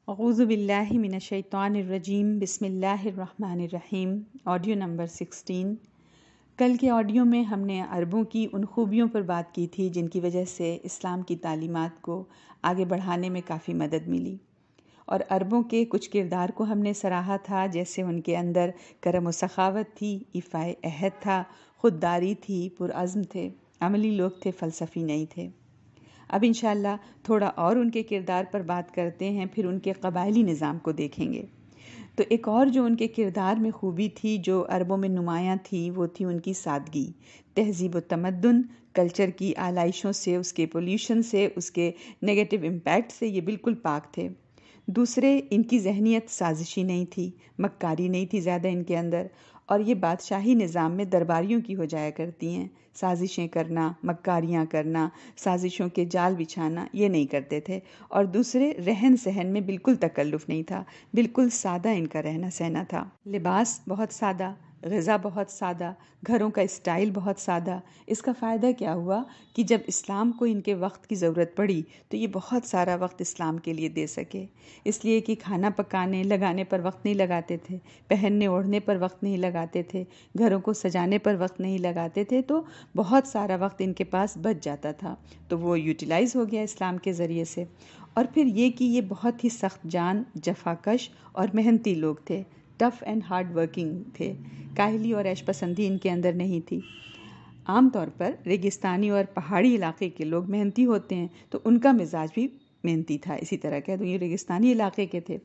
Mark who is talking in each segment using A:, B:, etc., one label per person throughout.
A: اعوذ باللہ من الشیطان الرجیم بسم اللہ الرحمن الرحیم۔ Audio number 16۔ کل کے آڈیو میں ہم نے عربوں کی ان خوبیوں پر بات کی تھی جن کی وجہ سے اسلام کی تعلیمات کو آگے بڑھانے میں کافی مدد ملی، اور عربوں کے کچھ کردار کو ہم نے سراہا تھا، جیسے ان کے اندر کرم و سخاوت تھی، ایفائے عہد تھا، خودداری تھی، پرعزم تھے، عملی لوگ تھے، فلسفی نہیں تھے۔ اب انشاءاللہ تھوڑا اور ان کے کردار پر بات کرتے ہیں، پھر ان کے قبائلی نظام کو دیکھیں گے۔ تو ایک اور جو ان کے کردار میں خوبی تھی جو عربوں میں نمایاں تھی، وہ تھی ان کی سادگی، تہذیب و تمدن، کلچر کی آلائشوں سے، اس کے پولیوشن سے، اس کے نیگیٹو امپیکٹ سے یہ بالکل پاک تھے۔ دوسرے، ان کی ذہنیت سازشی نہیں تھی، مکاری نہیں تھی زیادہ ان کے اندر، اور یہ بادشاہی نظام میں درباریوں کی ہو جایا کرتی ہیں، سازشیں کرنا، مکاریاں کرنا، سازشوں کے جال بچھانا، یہ نہیں کرتے تھے۔ اور دوسرے، رہن سہن میں بالکل تکلف نہیں تھا، بالکل سادہ ان کا رہنا سہنا تھا، لباس بہت سادہ، غذا بہت سادہ، گھروں کا اسٹائل بہت سادہ۔ اس کا فائدہ کیا ہوا کہ جب اسلام کو ان کے وقت کی ضرورت پڑی تو یہ بہت سارا وقت اسلام کے لیے دے سکے، اس لیے کہ کھانا پکانے لگانے پر وقت نہیں لگاتے تھے، پہننے اوڑھنے پر وقت نہیں لگاتے تھے، گھروں کو سجانے پر وقت نہیں لگاتے تھے، تو بہت سارا وقت ان کے پاس بچ جاتا تھا، تو وہ یوٹیلائز ہو گیا اسلام کے ذریعے سے۔ اور پھر یہ کہ یہ بہت ہی سخت جان، جفاکش اور محنتی لوگ تھے، ٹف اینڈ ہارڈ ورکنگ تھے، کاہلی اور عیش پسندی ان کے اندر نہیں تھی۔ عام طور پر ریگستانی اور پہاڑی علاقے کے لوگ محنتی ہوتے ہیں، تو ان کا مزاج بھی محنتی تھا، اسی طرح کہ یہ ریگستانی علاقے کے تھے۔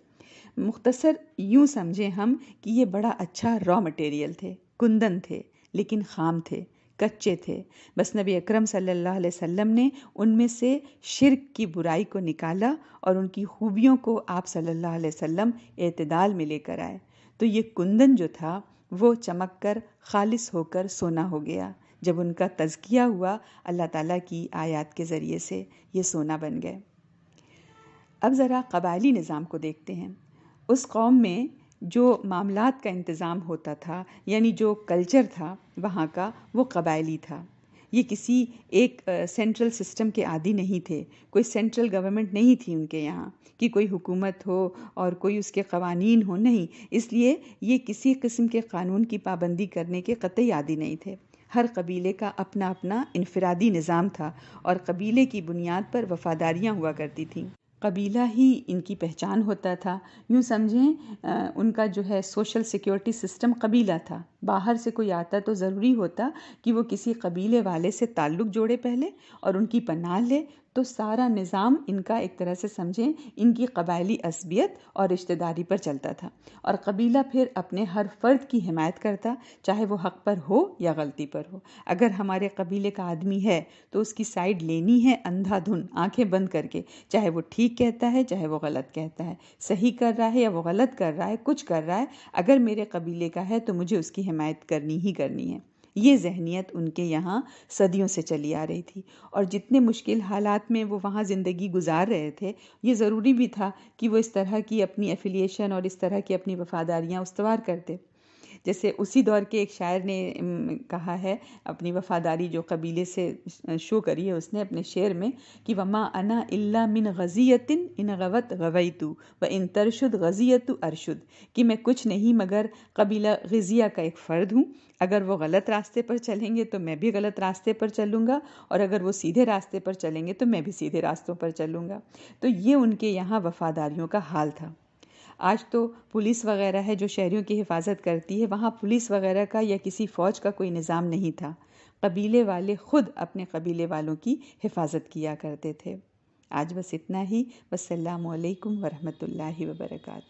A: مختصر یوں سمجھیں ہم کہ یہ بڑا اچھا را مٹیریل تھے، کندن تھے، لیکن خام تھے، کچے تھے۔ بس نبی اکرم صلی اللہ علیہ وسلم نے ان میں سے شرک کی برائی کو نکالا اور ان کی خوبیوں کو آپ صلی اللہ علیہ وسلم اعتدال میں لے کر آئے، تو یہ کندن جو تھا وہ چمک کر خالص ہو کر سونا ہو گیا۔ جب ان کا تزکیہ ہوا اللہ تعالیٰ کی آیات کے ذریعے سے، یہ سونا بن گئے۔ اب ذرا قبائلی نظام کو دیکھتے ہیں۔ اس قوم میں جو معاملات کا انتظام ہوتا تھا، یعنی جو کلچر تھا وہاں کا، وہ قبائلی تھا۔ یہ کسی ایک سینٹرل سسٹم کے عادی نہیں تھے، کوئی سینٹرل گورنمنٹ نہیں تھی ان کے یہاں کہ کوئی حکومت ہو اور کوئی اس کے قوانین ہو، نہیں، اس لیے یہ کسی قسم کے قانون کی پابندی کرنے کے قطعی عادی نہیں تھے۔ ہر قبیلے کا اپنا اپنا انفرادی نظام تھا، اور قبیلے کی بنیاد پر وفاداریاں ہوا کرتی تھیں۔ قبیلہ ہی ان کی پہچان ہوتا تھا، یوں سمجھیں ان کا جو ہے سوشل سیکیورٹی سسٹم قبیلہ تھا۔ باہر سے کوئی آتا تو ضروری ہوتا کہ وہ کسی قبیلے والے سے تعلق جوڑے پہلے اور ان کی پناہ لے، تو سارا نظام ان کا ایک طرح سے سمجھیں ان کی قبائلی عصبیت اور رشتہ داری پر چلتا تھا، اور قبیلہ پھر اپنے ہر فرد کی حمایت کرتا، چاہے وہ حق پر ہو یا غلطی پر ہو۔ اگر ہمارے قبیلے کا آدمی ہے تو اس کی سائیڈ لینی ہے اندھا دھن، آنکھیں بند کر کے، چاہے وہ ٹھیک کہتا ہے چاہے وہ غلط کہتا ہے، صحیح کر رہا ہے یا وہ غلط کر رہا ہے، کچھ کر رہا ہے، اگر میرے قبیلے کا ہے تو مجھے اس کی حمایت کرنی ہی کرنی ہے۔ یہ ذہنیت ان کے یہاں صدیوں سے چلی آ رہی تھی، اور جتنے مشکل حالات میں وہ وہاں زندگی گزار رہے تھے، یہ ضروری بھی تھا کہ وہ اس طرح کی اپنی ایفیلیشن اور اس طرح کی اپنی وفاداریاں استوار کرتے۔ جیسے اسی دور کے ایک شاعر نے کہا ہے اپنی وفاداری جو قبیلے سے شو کری ہے اس نے اپنے شعر میں کہ وَمَا أَنَا إِلَّا مِنْ غَزِيَّةٍ إِنْ غَوَتْ غَوَيْتُ وَإِنْ تَرْشُدْ غَزِيَّةُ أَرْشُدْ، کہ میں کچھ نہیں مگر قبیلہ غزیہ کا ایک فرد ہوں، اگر وہ غلط راستے پر چلیں گے تو میں بھی غلط راستے پر چلوں گا، اور اگر وہ سیدھے راستے پر چلیں گے تو میں بھی سیدھے راستوں پر چلوں گا۔ تو یہ ان کے یہاں وفاداریوں کا حال تھا۔ آج تو پولیس وغیرہ ہے جو شہریوں کی حفاظت کرتی ہے، وہاں پولیس وغیرہ کا یا کسی فوج کا کوئی نظام نہیں تھا، قبیلے والے خود اپنے قبیلے والوں کی حفاظت کیا کرتے تھے۔ آج بس اتنا ہی، والسلام علیکم ورحمۃ اللہ وبرکاتہ۔